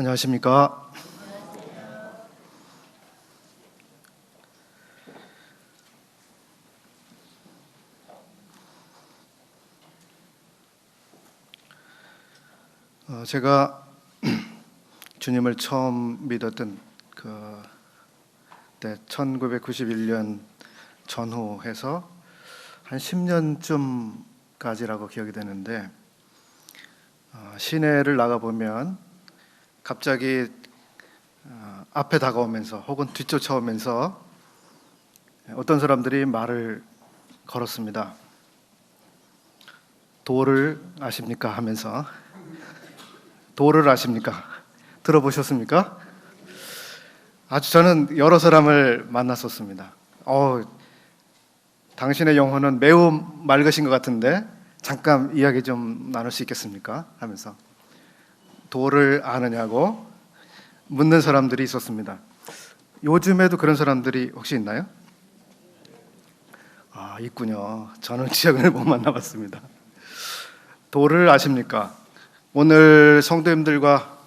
안녕하십니까? 제가 주님을 처음 믿었던 그때 1991년 전후해서 한 10년쯤까지라고 기억이 되는데, 시내를 나가보면 갑자기 앞에 다가오면서 혹은 뒤쫓아오면서 어떤 사람들이 말을 걸었습니다. 도를 아십니까? 하면서. 도를 아십니까? 들어보셨습니까? 아주 저는 여러 사람을 만났었습니다. 당신의 영혼은 매우 맑으신 것 같은데 잠깐 이야기 좀 나눌 수 있겠습니까? 하면서 도를 아느냐고 묻는 사람들이 있었습니다. 요즘에도 그런 사람들이 혹시 있나요? 있군요. 저는 최근에 못 만나봤습니다. 도를 아십니까? 오늘 성도님들과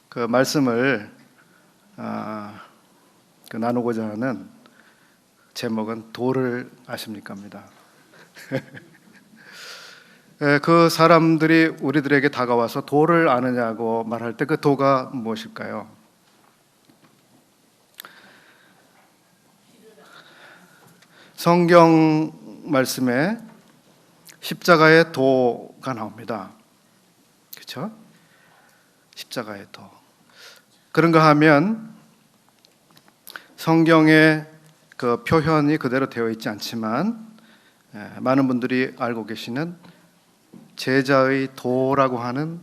그 말씀을 나누고자 하는 제목은 도를 아십니까입니다. 그 사람들이 우리들에게 다가와서 도를 아느냐고 말할 때 그 도가 무엇일까요? 성경 말씀에 십자가의 도가 나옵니다. 그렇죠? 십자가의 도. 그런가 하면 성경에 그 표현이 그대로 되어 있지 않지만 많은 분들이 알고 계시는 제자의 도라고 하는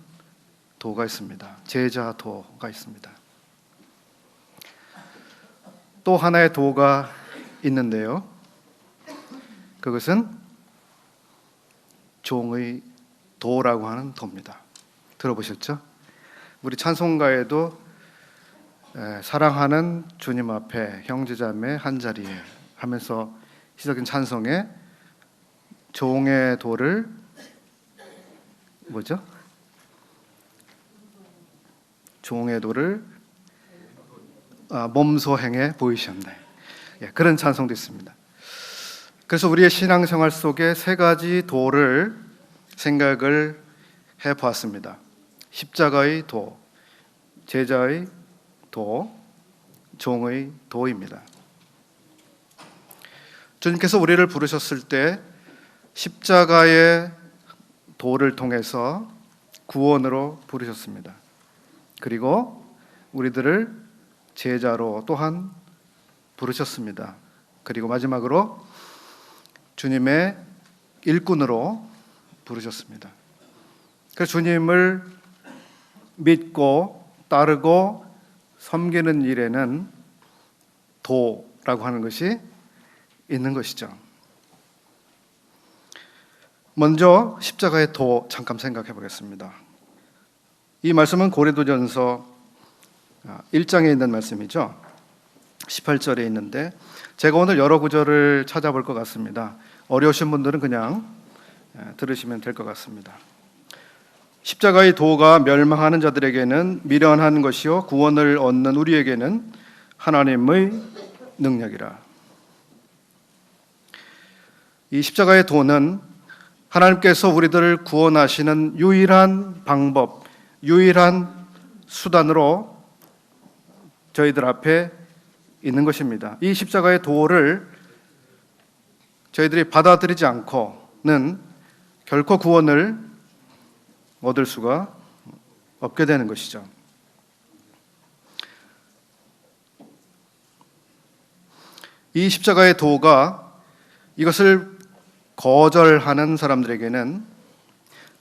도가 있습니다. 제자 도가 있습니다. 또 하나의 도가 있는데요. 그것은 종의 도라고 하는 도입니다. 들어보셨죠? 우리 찬송가에도 사랑하는 주님 앞에 형제자매 한자리에 하면서 시작된 찬송에 종의 도를 뭐죠? 종의 도를 몸소 행해 보이셨네. 그런 찬송도 있습니다. 그래서 우리의 신앙생활 속에 세 가지 도를 생각을 해보았습니다. 십자가의 도, 제자의 도, 종의 도입니다. 주님께서 우리를 부르셨을 때 십자가의 도를 통해서 구원으로 부르셨습니다. 그리고 우리들을 제자로 또한 부르셨습니다. 그리고 마지막으로 주님의 일꾼으로 부르셨습니다. 그래서 주님을 믿고 따르고 섬기는 일에는 도라고 하는 것이 있는 것이죠. 먼저 십자가의 도 잠깐 생각해 보겠습니다. 이 말씀은 고린도전서 1장에 있는 말씀이죠. 18절에 있는데 제가 오늘 여러 구절을 찾아볼 것 같습니다. 어려우신 분들은 그냥 들으시면 될 것 같습니다. 십자가의 도가 멸망하는 자들에게는 미련한 것이요 구원을 얻는 우리에게는 하나님의 능력이라. 이 십자가의 도는 하나님께서 우리들을 구원하시는 유일한 방법, 유일한 수단으로 저희들 앞에 있는 것입니다. 이 십자가의 도를 저희들이 받아들이지 않고는 결코 구원을 얻을 수가 없게 되는 것이죠. 이 십자가의 도가 이것을 거절하는 사람들에게는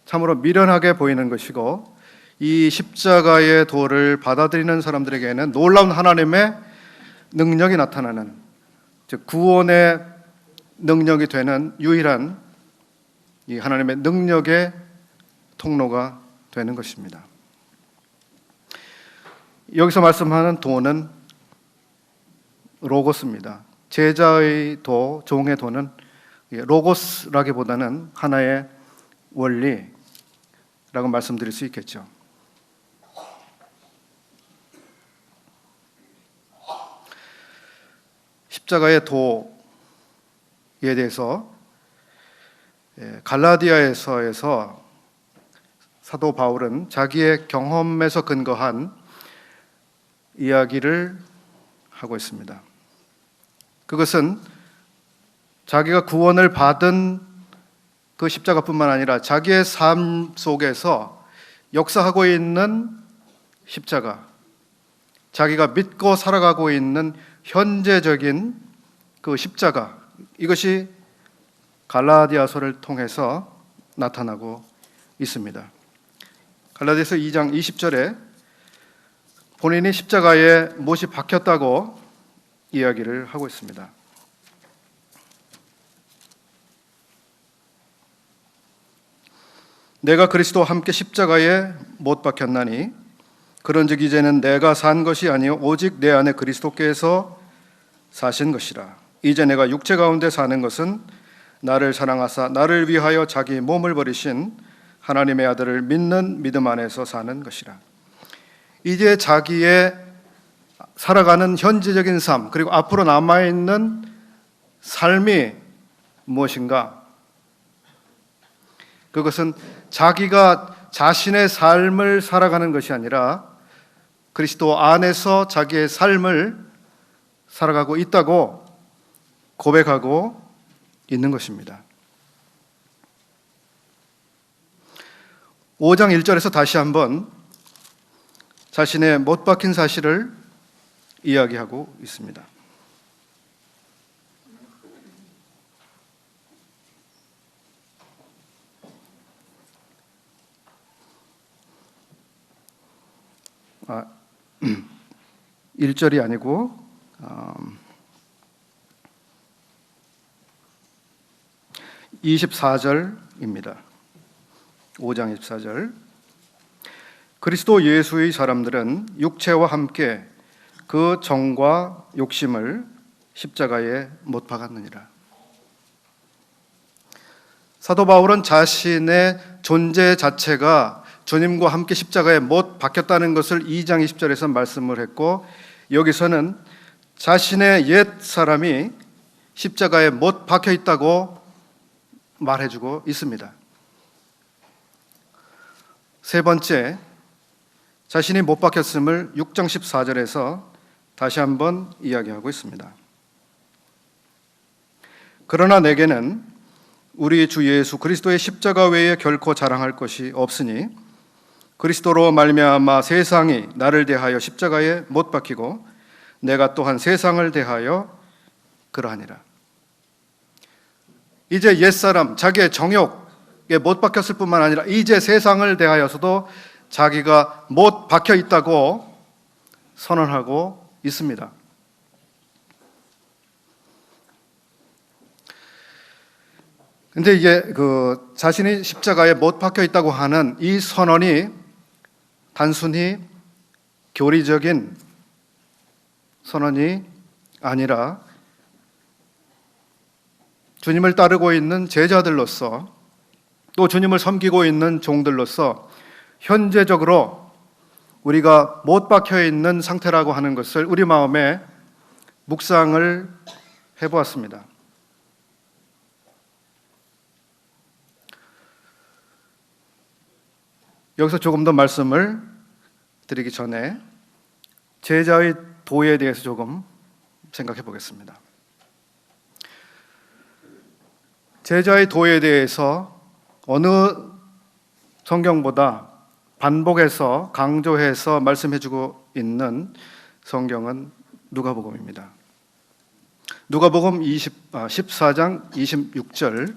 참으로 미련하게 보이는 것이고, 이 십자가의 도를 받아들이는 사람들에게는 놀라운 하나님의 능력이 나타나는, 즉 구원의 능력이 되는 유일한 이 하나님의 능력의 통로가 되는 것입니다. 여기서 말씀하는 도는 로고스입니다. 제자의 도, 종의 도는 로고스라기보다는 하나의 원리라고 말씀드릴 수 있겠죠. 십자가의 도에 대해서 갈라디아에서에서 사도 바울은 자기의 경험에서 근거한 이야기를 하고 있습니다. 그것은 자기가 구원을 받은 그 십자가뿐만 아니라 자기의 삶 속에서 역사하고 있는 십자가, 자기가 믿고 살아가고 있는 현재적인 그 십자가, 이것이 갈라디아서를 통해서 나타나고 있습니다. 갈라디아서 2장 20절에 본인이 십자가에 못이 박혔다고 이야기를 하고 있습니다. 내가 그리스도와 함께 십자가에 못 박혔나니 그런즉 이제는 내가 산 것이 아니요 오직 내 안에 그리스도께서 사신 것이라. 이제 내가 육체 가운데 사는 것은 나를 사랑하사 나를 위하여 자기 몸을 버리신 하나님의 아들을 믿는 믿음 안에서 사는 것이라. 이제 자기의 살아가는 현재적인 삶, 그리고 앞으로 남아있는 삶이 무엇인가? 그것은 자기가 자신의 삶을 살아가는 것이 아니라 그리스도 안에서 자기의 삶을 살아가고 있다고 고백하고 있는 것입니다. 5장 1절에서 다시 한번 자신의 못 박힌 사실을 이야기하고 있습니다. 아, 1절이 아니고 24절입니다. 5장 24절. 그리스도 예수의 사람들은 육체와 함께 그 정과 욕심을 십자가에 못 박았느니라. 사도 바울은 자신의 존재 자체가 주님과 함께 십자가에 못 박혔다는 것을 2장 20절에서 말씀을 했고, 여기서는 자신의 옛 사람이 십자가에 못 박혀 있다고 말해주고 있습니다. 세 번째, 자신이 못 박혔음을 6장 14절에서 다시 한번 이야기하고 있습니다. 그러나 내게는 우리 주 예수 그리스도의 십자가 외에 결코 자랑할 것이 없으니 그리스도로 말미암아 세상이 나를 대하여 십자가에 못 박히고 내가 또한 세상을 대하여 그러하니라. 이제 옛사람, 자기의 정욕에 못 박혔을 뿐만 아니라 이제 세상을 대하여서도 자기가 못 박혀 있다고 선언하고 있습니다. 근데 이게 자신이 십자가에 못 박혀 있다고 하는 이 선언이 단순히 교리적인 선언이 아니라 주님을 따르고 있는 제자들로서 또 주님을 섬기고 있는 종들로서 현재적으로 우리가 못 박혀 있는 상태라고 하는 것을 우리 마음에 묵상을 해보았습니다. 여기서 조금 더 말씀을 드리기 전에 제자의 도에 대해서 조금 생각해 보겠습니다. 제자의 도에 대해서 어느 성경보다 반복해서 강조해서 말씀해주고 있는 성경은 누가복음입니다. 누가복음 14장 26절.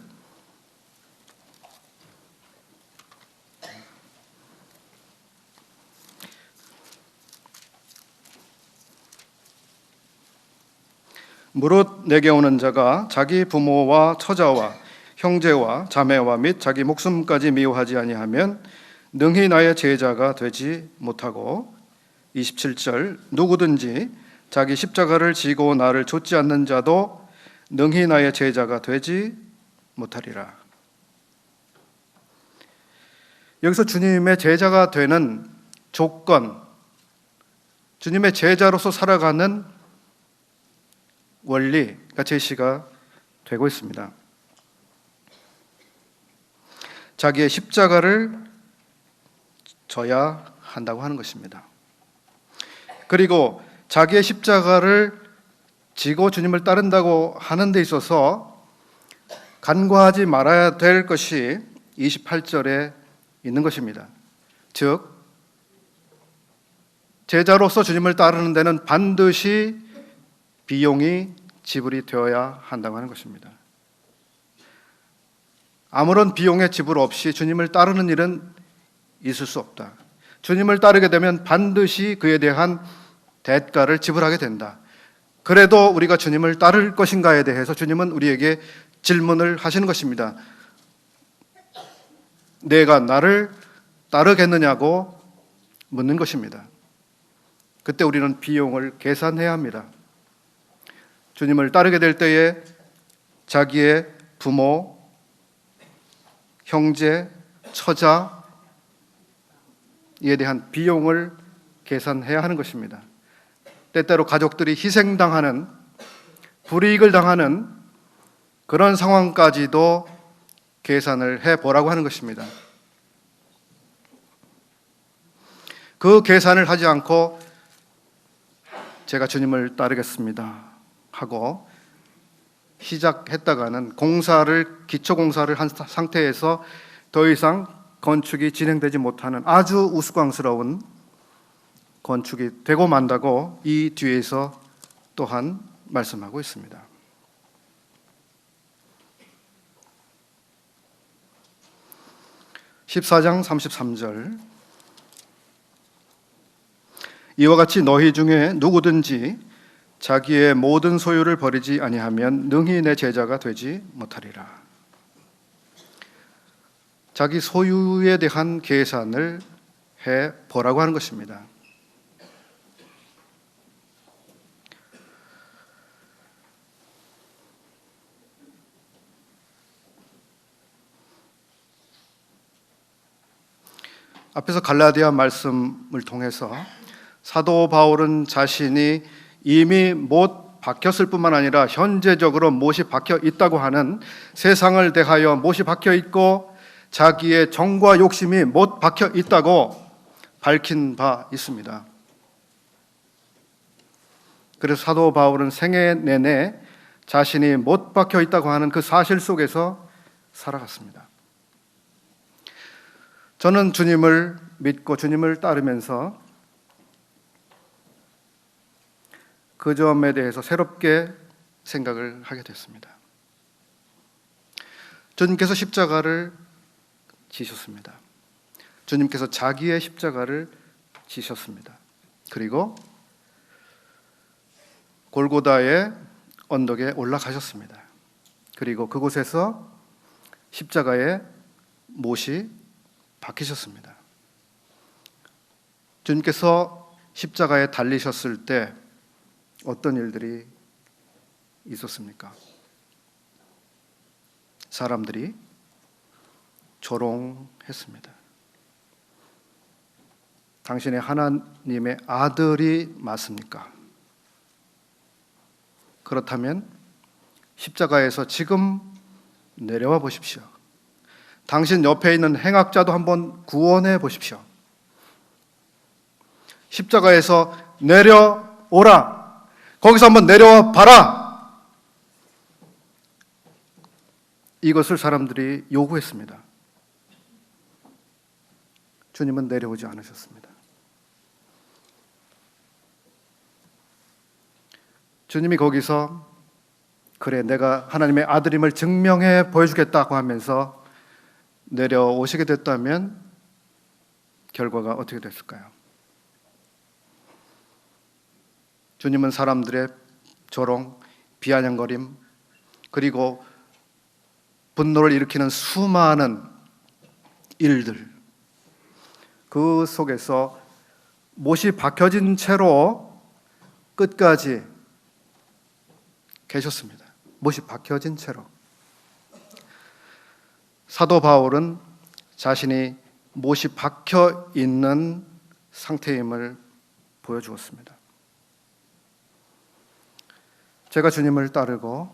무릇 내게 오는 자가 자기 부모와 처자와 형제와 자매와 및 자기 목숨까지 미워하지 아니하면 능히 나의 제자가 되지 못하고, 27절, 누구든지 자기 십자가를 지고 나를 좇지 않는 자도 능히 나의 제자가 되지 못하리라. 여기서 주님의 제자가 되는 조건, 주님의 제자로서 살아가는 원리가 제시가 되고 있습니다. 자기의 십자가를 져야 한다고 하는 것입니다. 그리고 자기의 십자가를 지고 주님을 따른다고 하는 데 있어서 간과하지 말아야 될 것이 28절에 있는 것입니다. 즉 제자로서 주님을 따르는 데는 반드시 비용이 지불이 되어야 한다고 하는 것입니다. 아무런 비용의 지불 없이 주님을 따르는 일은 있을 수 없다. 주님을 따르게 되면 반드시 그에 대한 대가를 지불하게 된다. 그래도 우리가 주님을 따를 것인가에 대해서 주님은 우리에게 질문을 하시는 것입니다. 내가 나를 따르겠느냐고 묻는 것입니다. 그때 우리는 비용을 계산해야 합니다. 주님을 따르게 될 때에 자기의 부모, 형제, 처자 이에 대한 비용을 계산해야 하는 것입니다. 때때로 가족들이 희생당하는, 불이익을 당하는 그런 상황까지도 계산을 해보라고 하는 것입니다. 그 계산을 하지 않고 제가 주님을 따르겠습니다 하고 시작했다가는 기초공사를 한 상태에서 더 이상 건축이 진행되지 못하는 아주 우스꽝스러운 건축이 되고 만다고 이 뒤에서 또한 말씀하고 있습니다. (14장 33절) 이와 같이 너희 중에 누구든지 자기의 모든 소유를 버리지 아니하면 능히 내 제자가 되지 못하리라. 자기 소유에 대한 계산을 해보라고 하는 것입니다. 앞에서 갈라디아 말씀을 통해서 사도 바울은 자신이 이미 못 박혔을 뿐만 아니라 현재적으로 못이 박혀 있다고 하는, 세상을 대하여 못이 박혀 있고 자기의 정과 욕심이 못 박혀 있다고 밝힌 바 있습니다. 그래서 사도 바울은 생애 내내 자신이 못 박혀 있다고 하는 그 사실 속에서 살아갔습니다. 저는 주님을 믿고 주님을 따르면서 그 점에 대해서 새롭게 생각을 하게 됐습니다. 주님께서 십자가를 지셨습니다. 주님께서 자기의 십자가를 지셨습니다. 그리고 골고다의 언덕에 올라가셨습니다. 그리고 그곳에서 십자가에 못이 박히셨습니다. 주님께서 십자가에 달리셨을 때 어떤 일들이 있었습니까? 사람들이 조롱했습니다. 당신의 하나님의 아들이 맞습니까? 그렇다면 십자가에서 지금 내려와 보십시오. 당신 옆에 있는 행악자도 한번 구원해 보십시오. 십자가에서 내려오라. 거기서 한번 내려와 봐라. 이것을 사람들이 요구했습니다. 주님은 내려오지 않으셨습니다. 주님이 거기서 그래, 내가 하나님의 아들임을 증명해 보여주겠다고 하면서 내려오시게 됐다면 결과가 어떻게 됐을까요? 주님은 사람들의 조롱, 비아냥거림, 그리고 분노를 일으키는 수많은 일들, 그 속에서 못이 박혀진 채로 끝까지 계셨습니다. 못이 박혀진 채로. 사도 바울은 자신이 못이 박혀 있는 상태임을 보여주었습니다. 제가 주님을 따르고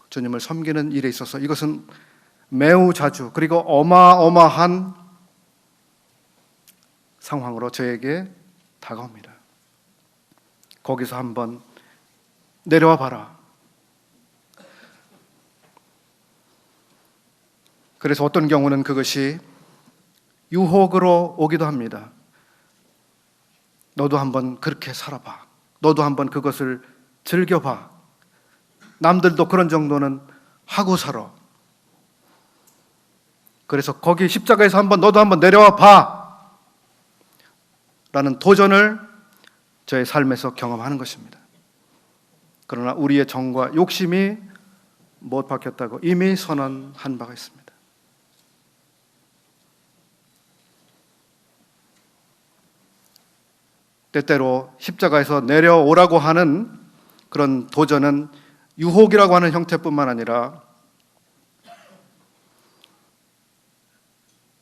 주님을 섬기는 일에 있어서 이것은 매우 자주 그리고 어마어마한 상황으로 저에게 다가옵니다. 거기서 한번 내려와 봐라. 그래서 어떤 경우는 그것이 유혹으로 오기도 합니다. 너도 한번 그렇게 살아봐. 너도 한번 그것을 즐겨봐. 남들도 그런 정도는 하고 살아. 그래서 거기 십자가에서 한번 너도 한번 내려와 봐. 라는 도전을 저의 삶에서 경험하는 것입니다. 그러나 우리의 정과 욕심이 못 박혔다고 이미 선언한 바가 있습니다. 때때로 십자가에서 내려오라고 하는 그런 도전은 유혹이라고 하는 형태뿐만 아니라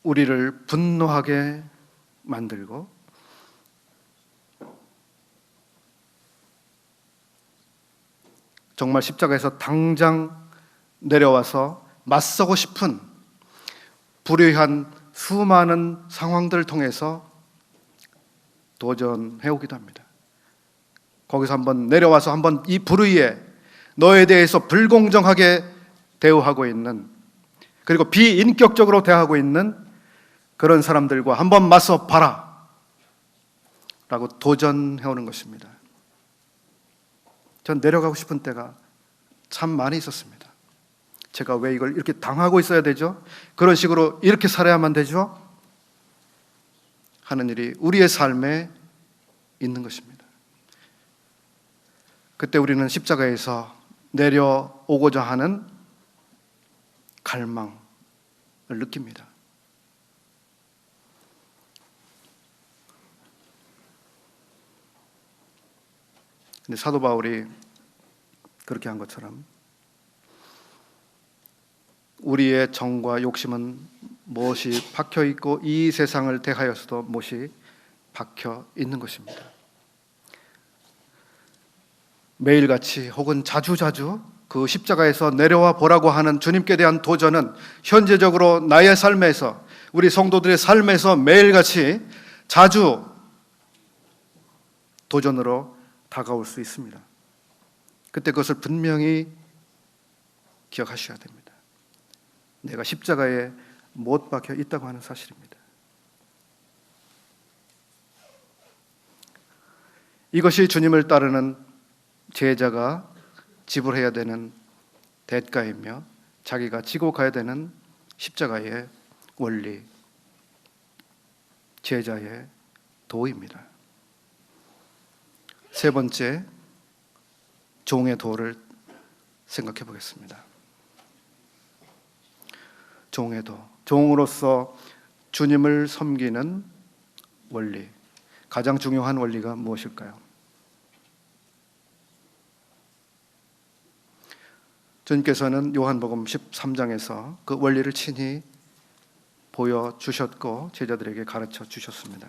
우리를 분노하게 만들고 정말 십자가에서 당장 내려와서 맞서고 싶은 불의한 수많은 상황들을 통해서 도전해오기도 합니다. 거기서 한번 내려와서 한번 이 불의에 너에 대해서 불공정하게 대우하고 있는, 그리고 비인격적으로 대하고 있는 그런 사람들과 한번 맞서 봐라 라고 도전해오는 것입니다. 전 내려가고 싶은 때가 참 많이 있었습니다. 제가 왜 이걸 이렇게 당하고 있어야 되죠? 그런 식으로 이렇게 살아야만 되죠? 하는 일이 우리의 삶에 있는 것입니다. 그때 우리는 십자가에서 내려오고자 하는 갈망을 느낍니다. 근데 사도 바울이 그렇게 한 것처럼 우리의 정과 욕심은 무엇이 박혀 있고 이 세상을 대하여서도 무엇이 박혀 있는 것입니다. 매일같이 혹은 자주자주 그 십자가에서 내려와 보라고 하는 주님께 대한 도전은 현재적으로 나의 삶에서, 우리 성도들의 삶에서 매일같이 자주 도전으로 다가올 수 있습니다. 그때 그것을 분명히 기억하셔야 됩니다. 내가 십자가에 못 박혀 있다고 하는 사실입니다. 이것이 주님을 따르는 제자가 지불해야 되는 대가이며 자기가 지고 가야 되는 십자가의 원리, 제자의 도입니다. 세 번째, 종의 도를 생각해 보겠습니다. 종의 도, 종으로서 주님을 섬기는 원리, 가장 중요한 원리가 무엇일까요? 주님께서는 요한복음 13장에서 그 원리를 친히 보여주셨고 제자들에게 가르쳐 주셨습니다.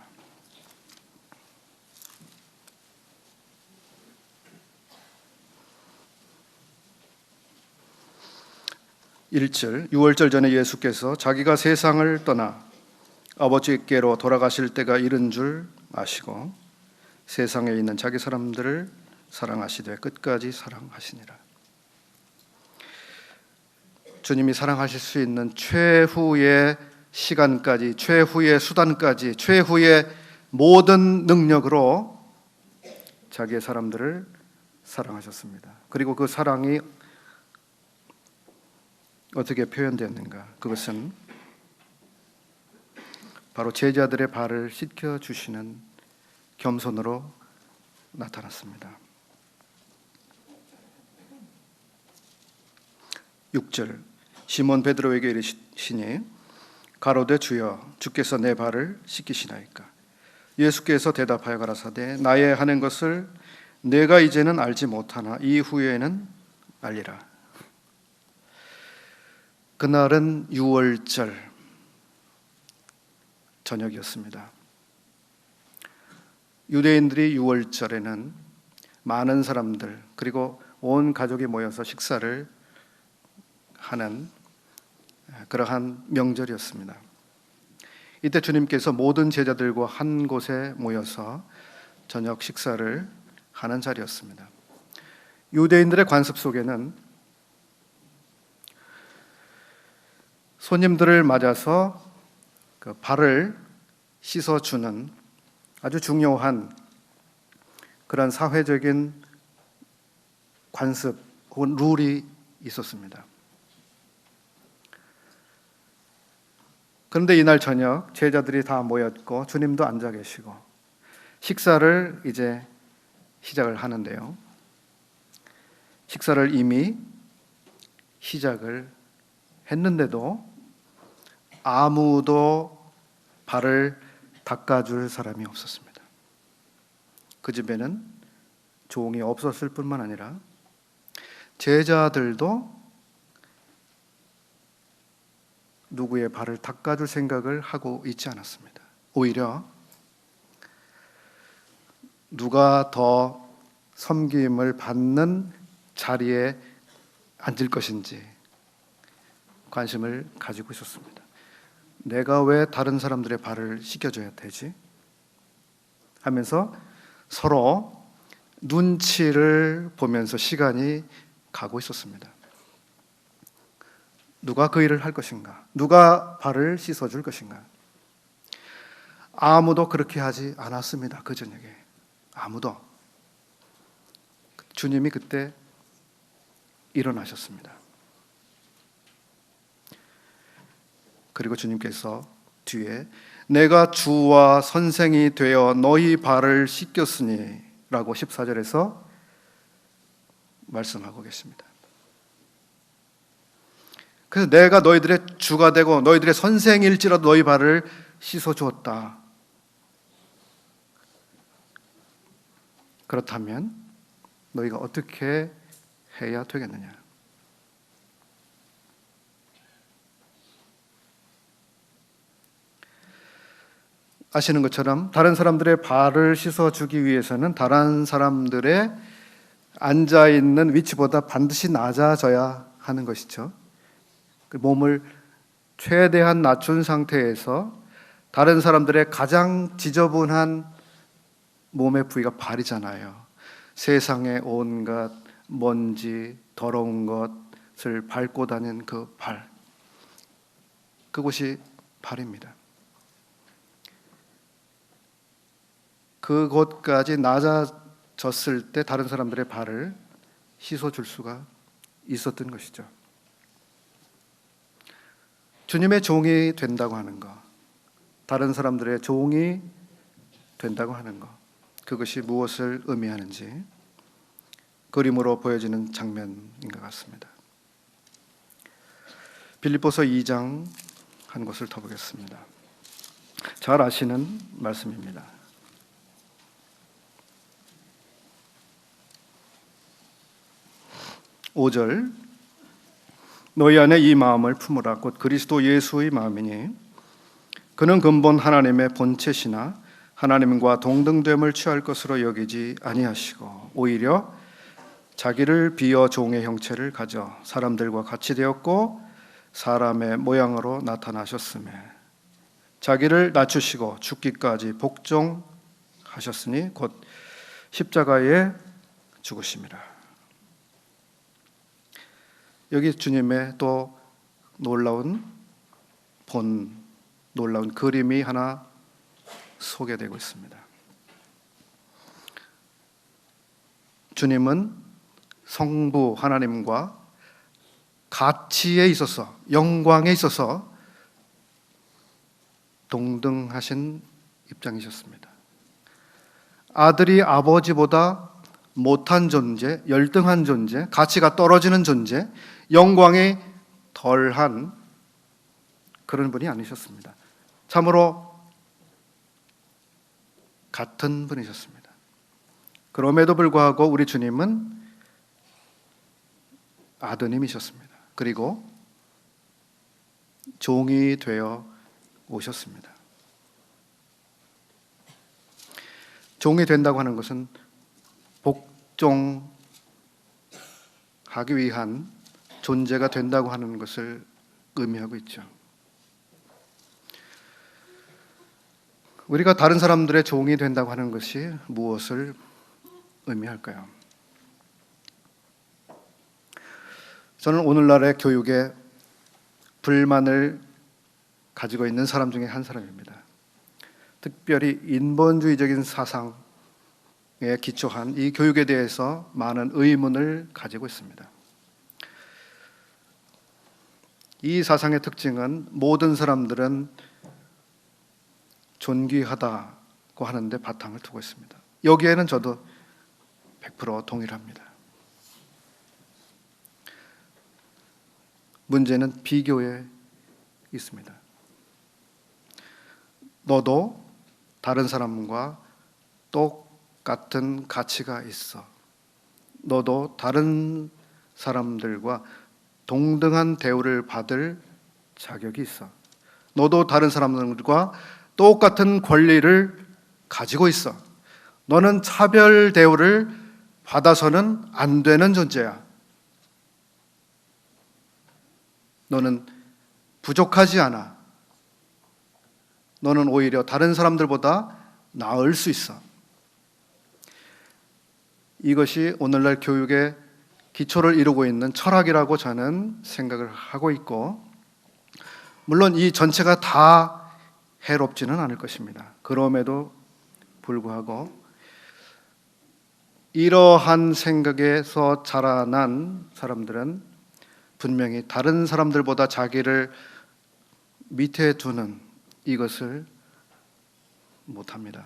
1절, 유월절 전에 예수께서 자기가 세상을 떠나 아버지께로 돌아가실 때가 이른 줄 아시고 세상에 있는 자기 사람들을 사랑하시되 끝까지 사랑하시니라. 주님이 사랑하실 수 있는 최후의 시간까지, 최후의 수단까지, 최후의 모든 능력으로 자기의 사람들을 사랑하셨습니다. 그리고 그 사랑이 어떻게 표현되었는가? 그것은 바로 제자들의 발을 씻겨주시는 겸손으로 나타났습니다. 6절, 시몬 베드로에게 이르시니 가로되 주여 주께서 내 발을 씻기시나이까? 예수께서 대답하여 가라사대 나의 하는 것을 내가 이제는 알지 못하나 이후에는 알리라. 그날은 유월절 저녁이었습니다. 유대인들이 유월절에는 많은 사람들, 그리고 온 가족이 모여서 식사를 하는 그러한 명절이었습니다. 이때 주님께서 모든 제자들과 한 곳에 모여서 저녁 식사를 하는 자리였습니다. 유대인들의 관습 속에는 손님들을 맞아서 그 발을 씻어주는 아주 중요한 그런 사회적인 관습 혹은 룰이 있었습니다. 그런데 이날 저녁 제자들이 다 모였고 주님도 앉아 계시고 식사를 이제 시작을 하는데요. 식사를 이미 시작을 했는데도 아무도 발을 닦아줄 사람이 없었습니다. 그 집에는 종이 없었을 뿐만 아니라 제자들도 누구의 발을 닦아줄 생각을 하고 있지 않았습니다. 오히려 누가 더 섬김을 받는 자리에 앉을 것인지 관심을 가지고 있었습니다. 내가 왜 다른 사람들의 발을 씻겨줘야 되지? 하면서 서로 눈치를 보면서 시간이 가고 있었습니다. 누가 그 일을 할 것인가? 누가 발을 씻어줄 것인가? 아무도 그렇게 하지 않았습니다. 그 저녁에 아무도. 주님이 그때 일어나셨습니다. 그리고 주님께서 뒤에 내가 주와 선생이 되어 너희 발을 씻겼으니 라고 14절에서 말씀하고 계십니다. 그래서 내가 너희들의 주가 되고 너희들의 선생일지라도 너희 발을 씻어 주었다. 그렇다면 너희가 어떻게 해야 되겠느냐? 아시는 것처럼 다른 사람들의 발을 씻어주기 위해서는 다른 사람들의 앉아있는 위치보다 반드시 낮아져야 하는 것이죠. 그 몸을 최대한 낮춘 상태에서 다른 사람들의 가장 지저분한 몸의 부위가 발이잖아요. 세상의 온갖 먼지, 더러운 것을 밟고 다니는 그 발, 그곳이 발입니다. 그곳까지 낮아졌을 때 다른 사람들의 발을 씻어줄 수가 있었던 것이죠. 주님의 종이 된다고 하는 것, 다른 사람들의 종이 된다고 하는 것, 그것이 무엇을 의미하는지 그림으로 보여지는 장면인 것 같습니다. 빌립보서 2장 한 곳을 더 보겠습니다. 잘 아시는 말씀입니다. 5절 너희 안에 이 마음을 품으라 곧 그리스도 예수의 마음이니 그는 근본 하나님의 본체시나 하나님과 동등됨을 취할 것으로 여기지 아니하시고 오히려 자기를 비어 종의 형체를 가져 사람들과 같이 되었고 사람의 모양으로 나타나셨으며 자기를 낮추시고 죽기까지 복종하셨으니 곧 십자가에 죽으심이라. 여기 주님의 또 놀라운 그림이 하나 소개되고 있습니다. 주님은 성부 하나님과 가치에 있어서, 영광에 있어서 동등하신 입장이셨습니다. 아들이 아버지보다 못한 존재, 열등한 존재, 가치가 떨어지는 존재, 영광이 덜한 그런 분이 아니셨습니다. 참으로 같은 분이셨습니다. 그럼에도 불구하고 우리 주님은 아드님이셨습니다. 그리고 종이 되어 오셨습니다. 종이 된다고 하는 것은 복종하는 위한 존재가 된다고 하는 것을 의미하고 있죠. 우리가 다른 사람들의 종이 된다고 하는 것이 무엇을 의미할까요? 저는 오늘날의 교육에 불만을 가지고 있는 사람 중에 한 사람입니다. 특별히 인본주의적인 사상에 기초한 이 교육에 대해서 많은 의문을 가지고 있습니다. 이 사상의 특징은 모든 사람들은 존귀하다고 하는데 바탕을 두고 있습니다. 여기에는 저도 100% 동일합니다. 문제는 비교에 있습니다. 너도 다른 사람과 똑같은 가치가 있어. 너도 다른 사람들과 동등한 대우를 받을 자격이 있어. 너도 다른 사람들과 똑같은 권리를 가지고 있어. 너는 차별 대우를 받아서는 안 되는 존재야. 너는 부족하지 않아. 너는 오히려 다른 사람들보다 나을 수 있어. 이것이 오늘날 교육의 기초를 이루고 있는 철학이라고 저는 생각을 하고 있고, 물론 이 전체가 다 해롭지는 않을 것입니다. 그럼에도 불구하고 이러한 생각에서 자라난 사람들은 분명히 다른 사람들보다 자기를 밑에 두는 이것을 못합니다.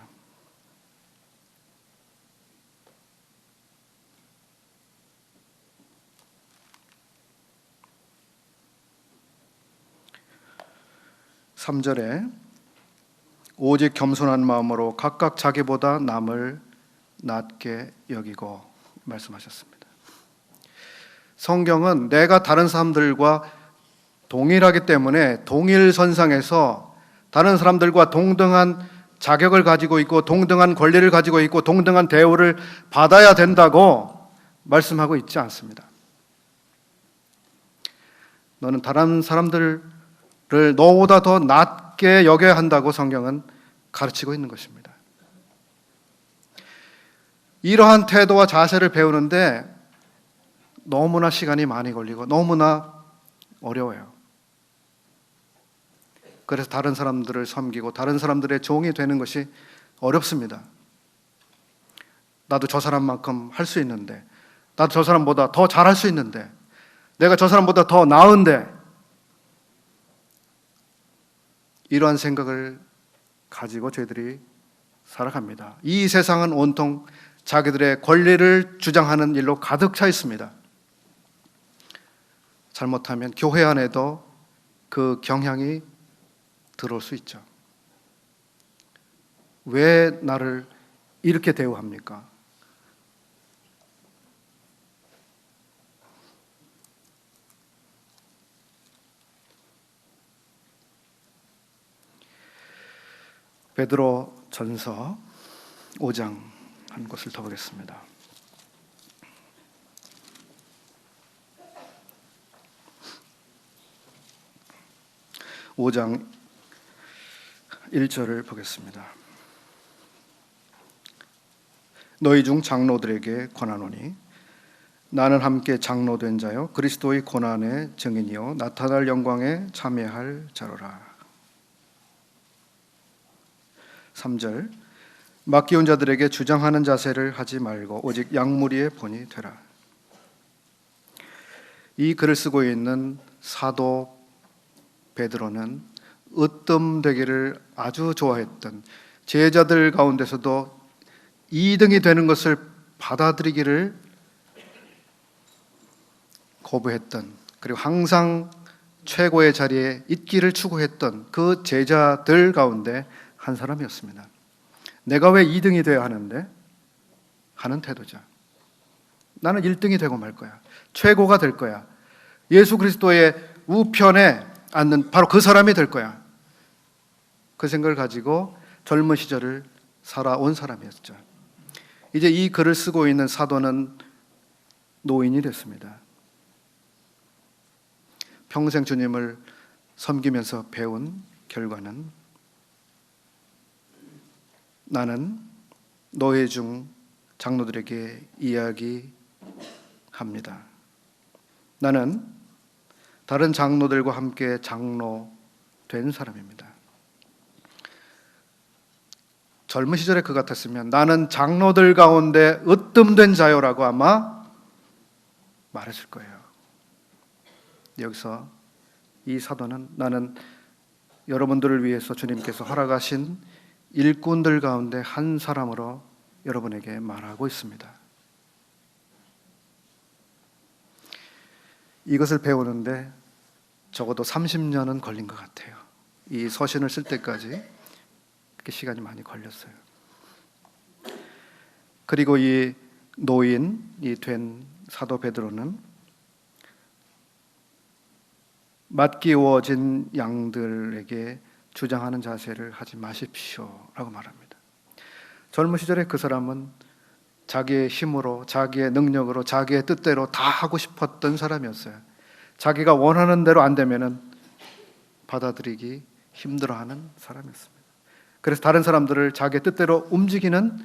(3절에) 오직 겸손한 마음으로 각각 자기보다 남을 낮게 여기고 말씀하셨습니다. 성경은 내가 다른 사람들과 동일하기 때문에 동일선상에서 다른 사람들과 동등한 자격을 가지고 있고 동등한 권리를 가지고 있고 동등한 대우를 받아야 된다고 말씀하고 있지 않습니다. 너는 다른 사람들을 너보다 더 낮게 여겨야 한다고 성경은 가르치고 있는 것입니다. 이러한 태도와 자세를 배우는데 너무나 시간이 많이 걸리고 너무나 어려워요. 그래서 다른 사람들을 섬기고 다른 사람들의 종이 되는 것이 어렵습니다. 나도 저 사람만큼 할 수 있는데, 나도 저 사람보다 더 잘할 수 있는데, 내가 저 사람보다 더 나은데, 이러한 생각을 가지고 저희들이 살아갑니다. 이 세상은 온통 자기들의 권리를 주장하는 일로 가득 차 있습니다. 잘못하면 교회 안에도 그 경향이 들어올 수 있죠. 왜 나를 이렇게 대우합니까? 베드로 전서 5장 한 곳을 더 보겠습니다. (5장 1절을) 보겠습니다. 너희 중 장로들에게 권하노니 나는 함께 장로된 자요 그리스도의 고난의 증인이요 나타날 영광에 참여할 자로라. 3절 맡기운 자들에게 주장하는 자세를 하지 말고 오직 양무리의 본이 되라. 이 글을 쓰고 있는 사도 베드로는 으뜸되기를 아주 좋아했던, 제자들 가운데서도 2등이 되는 것을 받아들이기를 거부했던, 그리고 항상 최고의 자리에 있기를 추구했던 그 제자들 가운데 한 사람이었습니다. 내가 왜 2등이 되어야 하는데? 하는 태도죠. 나는 1등이 되고 말 거야. 최고가 될 거야. 예수 그리스도의 우편에 앉는 바로 그 사람이 될 거야. 그 생각을 가지고 젊은 시절을 살아온 사람이었죠. 이제 이 글을 쓰고 있는 사도는 노인이 됐습니다. 평생 주님을 섬기면서 배운 결과는 나는 노예 중 장로들에게 이야기합니다. 나는 다른 장로들과 함께 장로 된 사람입니다. 젊은 시절에 그 같았으면 나는 장로들 가운데 으뜸된 자요라고 아마 말했을 거예요. 여기서 이 사도는 나는 여러분들을 위해서 주님께서 허락하신 일꾼들 가운데 한 사람으로 여러분에게 말하고 있습니다. 이것을 배우는데 적어도 30년은 걸린 것 같아요. 이 서신을 쓸 때까지 그렇게 시간이 많이 걸렸어요. 그리고 이 노인이 된 사도 베드로는 맞기워진 양들에게 주장하는 자세를 하지 마십시오라고 말합니다. 젊은 시절에 그 사람은 자기의 힘으로, 자기의 능력으로, 자기의 뜻대로 다 하고 싶었던 사람이었어요. 자기가 원하는 대로 안 되면은 받아들이기 힘들어하는 사람이었습니다. 그래서 다른 사람들을 자기의 뜻대로 움직이는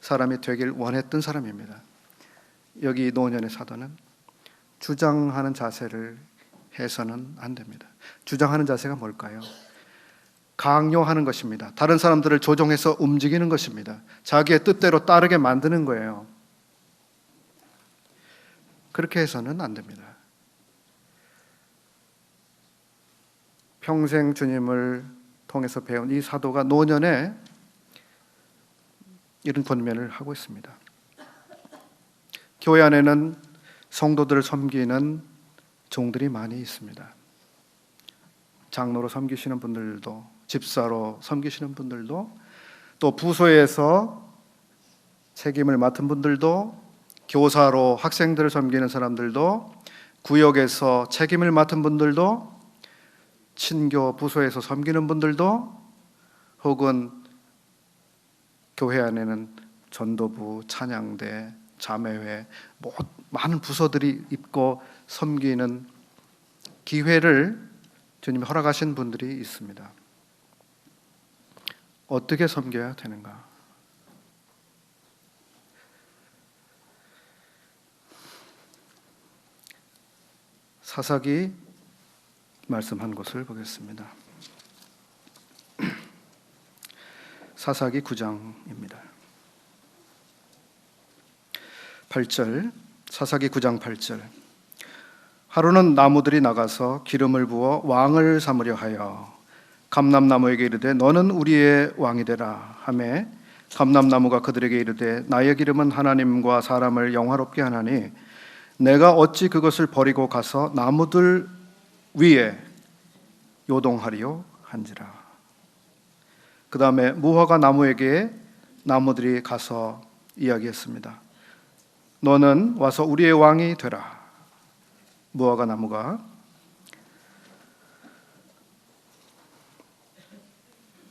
사람이 되길 원했던 사람입니다. 여기 노년의 사도는 주장하는 자세를 해서는 안 됩니다. 주장하는 자세가 뭘까요? 강요하는 것입니다. 다른 사람들을 조종해서 움직이는 것입니다. 자기의 뜻대로 따르게 만드는 거예요. 그렇게 해서는 안 됩니다. 평생 주님을 통해서 배운 이 사도가 노년에 이런 권면을 하고 있습니다. 교회 안에는 성도들을 섬기는 종들이 많이 있습니다. 장로로 섬기시는 분들도, 집사로 섬기시는 분들도, 또 부서에서 책임을 맡은 분들도, 교사로 학생들을 섬기는 사람들도, 구역에서 책임을 맡은 분들도, 친교 부서에서 섬기는 분들도, 혹은 교회 안에는 전도부, 찬양대, 자매회, 많은 부서들이 있고 섬기는 기회를 주님이 허락하신 분들이 있습니다. 어떻게 섬겨야 되는가? 사사기 말씀한 것을 보겠습니다. 사사기 9장입니다. 8절, 사사기 9장 8절. 하루는 나무들이 나가서 기름을 부어 왕을 삼으려 하여 감람나무에게 이르되 너는 우리의 왕이 되라 하매 감람나무가 그들에게 이르되 나의 기름은 하나님과 사람을 영화롭게 하나니 내가 어찌 그것을 버리고 가서 나무들 위에 요동하리요 한지라. 그 다음에 무화과 나무에게 나무들이 가서 이야기했습니다. 너는 와서 우리의 왕이 되라. 무화과 나무가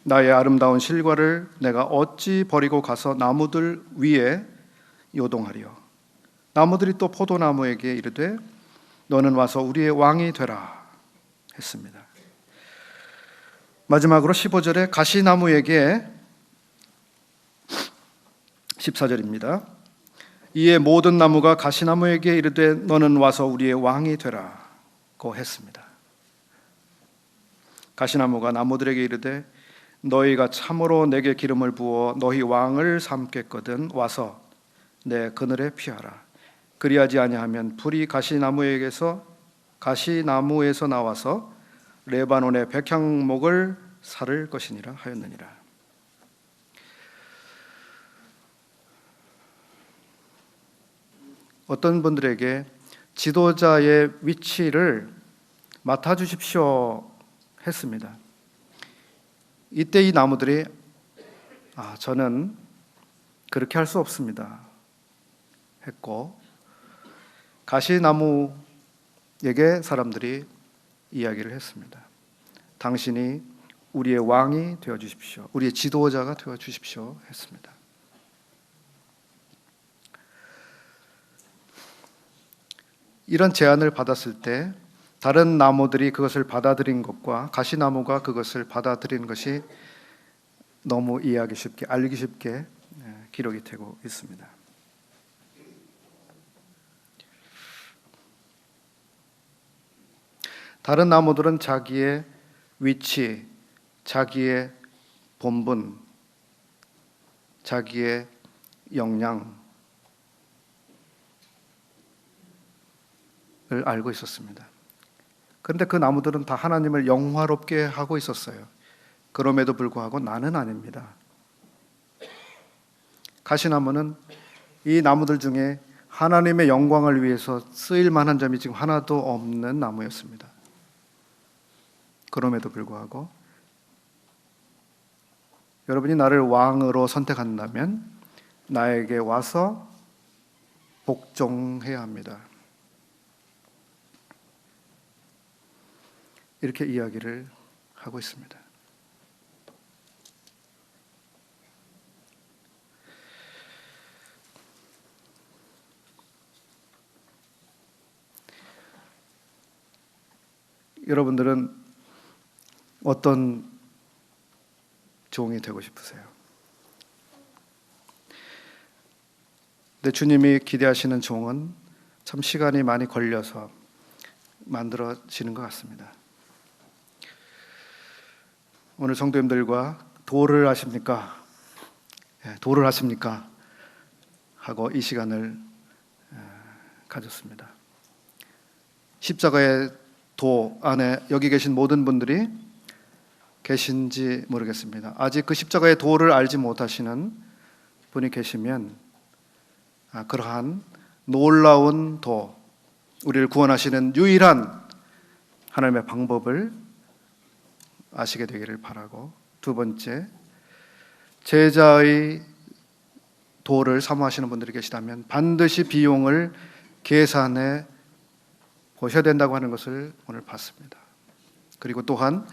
나의 아름다운 실과를 내가 어찌 버리고 가서 나무들 위에 요동하리요. 나무들이 또 포도나무에게 이르되 너는 와서 우리의 왕이 되라 했습니다. 마지막으로 15절에 가시나무에게 14절입니다. 이에 모든 나무가 가시나무에게 이르되 너는 와서 우리의 왕이 되라고 했습니다. 가시나무가 나무들에게 이르되 너희가 참으로 내게 기름을 부어 너희 왕을 삼겠거든 와서 내 그늘에 피하라. 그리하지 아니하면 불이 가시나무에서 나와서 레바논의 백향목을 살을 것이니라 하였느니라. 어떤 분들에게 지도자의 위치를 맡아주십시오 했습니다. 이때 이 나무들이 저는 그렇게 할 수 없습니다 했고 가시나무에게 사람들이 이야기를 했습니다. 당신이 우리의 왕이 되어주십시오. 우리의 지도자가 되어주십시오 했습니다. 이런 제안을 받았을 때 다른 나무들이 그것을 받아들인 것과 가시나무가 그것을 받아들인 것이 너무 이해하기 쉽게, 알기 쉽게 기록이 되고 있습니다. 다른 나무들은 자기의 위치, 자기의 본분, 자기의 역량을 알고 있었습니다. 그런데 그 나무들은 다 하나님을 영화롭게 하고 있었어요. 그럼에도 불구하고 나는 아닙니다. 가시나무는 이 나무들 중에 하나님의 영광을 위해서 쓰일 만한 점이 지금 하나도 없는 나무였습니다. 그럼에도 불구하고 여러분이 나를 왕으로 선택한다면 나에게 와서 복종해야 합니다. 이렇게 이야기를 하고 있습니다. 여러분들은 어떤 종이 되고 싶으세요? 근데 주님이 기대하시는 종은 참 시간이 많이 걸려서 만들어지는 것 같습니다. 오늘 성도님들과 도를 하십니까? 도를 하십니까? 하고 이 시간을 가졌습니다. 십자가의 도 안에 여기 계신 모든 분들이 계신지 모르겠습니다. 아직 그 십자가의 도를 알지 못하시는 분이 계시면 그러한 놀라운 도, 우리를 구원하시는 유일한 하나님의 방법을 아시게 되기를 바라고, 두 번째, 제자의 도를 사모하시는 분들이 계시다면 반드시 비용을 계산해 보셔야 된다고 하는 것을 오늘 봤습니다. 그리고 또한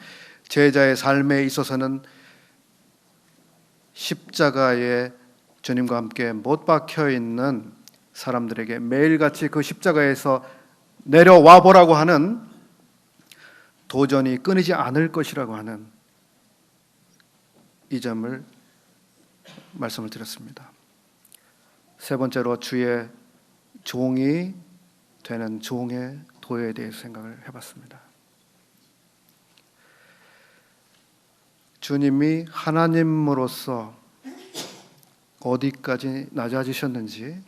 제자의 삶에 있어서는 십자가에 주님과 함께 못 박혀 있는 사람들에게 매일같이 그 십자가에서 내려와 보라고 하는 도전이 끊이지 않을 것이라고 하는 이 점을 말씀을 드렸습니다. 세 번째로 주의 종이 되는 종의 도에 대해서 생각을 해봤습니다. 주님이 하나님으로서 어디까지 낮아지셨는지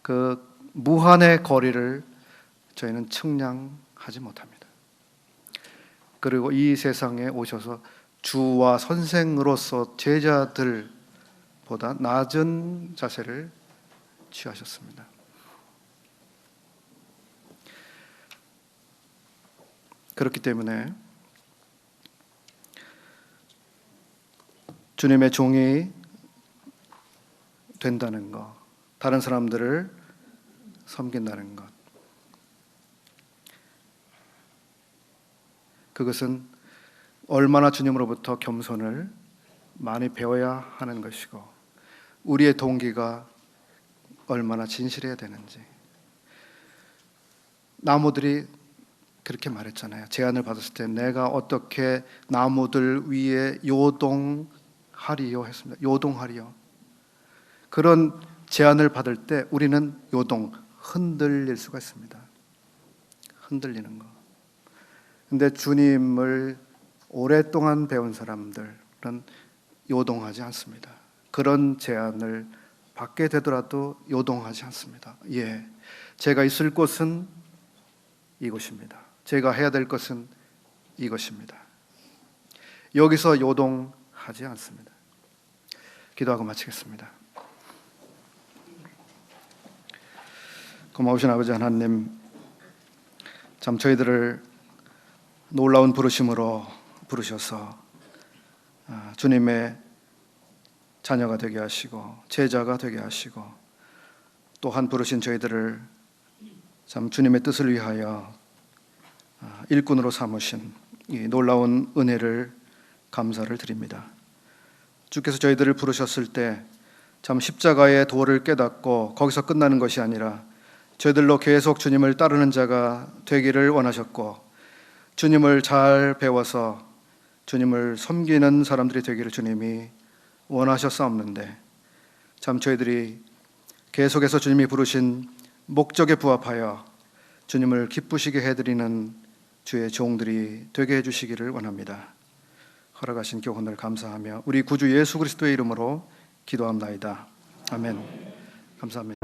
그 무한의 거리를 저희는 측량하지 못합니다. 그리고 이 세상에 오셔서 주와 선생으로서 제자들보다 낮은 자세를 취하셨습니다. 그렇기 때문에 주님의 종이 된다는 것, 다른 사람들을 섬긴다는 것, 그것은 얼마나 주님으로부터 겸손을 많이 배워야 하는 것이고 우리의 동기가 얼마나 진실해야 되는지. 나무들이 그렇게 말했잖아요. 제안을 받았을 때 내가 어떻게 나무들 위에 요동하리요 했습니다. 요동하리요. 그런 제안을 받을 때 우리는 흔들릴 수가 있습니다. 흔들리는 거. 근데 주님을 오랫동안 배운 사람들은 요동하지 않습니다. 그런 제안을 받게 되더라도 요동하지 않습니다. 예, 제가 있을 곳은 이곳입니다. 제가 해야 될 것은 이것입니다. 여기서 요동하지 않습니다. 기도하고 마치겠습니다. 고마우신 아버지 하나님, 참 저희들을 놀라운 부르심으로 부르셔서 주님의 자녀가 되게 하시고 제자가 되게 하시고 또한 부르신 저희들을 참 주님의 뜻을 위하여 일꾼으로 삼으신 이 놀라운 은혜를 감사를 드립니다. 주께서 저희들을 부르셨을 때 참 십자가의 도를 깨닫고 거기서 끝나는 것이 아니라 저희들로 계속 주님을 따르는 자가 되기를 원하셨고, 주님을 잘 배워서 주님을 섬기는 사람들이 되기를 주님이 원하셨사옵는데, 참 저희들이 계속해서 주님이 부르신 목적에 부합하여 주님을 기쁘시게 해드리는 주의 종들이 되게 해주시기를 원합니다. 허락하신 교훈을 감사하며 우리 구주 예수 그리스도의 이름으로 기도합나이다. 아멘. 감사합니다.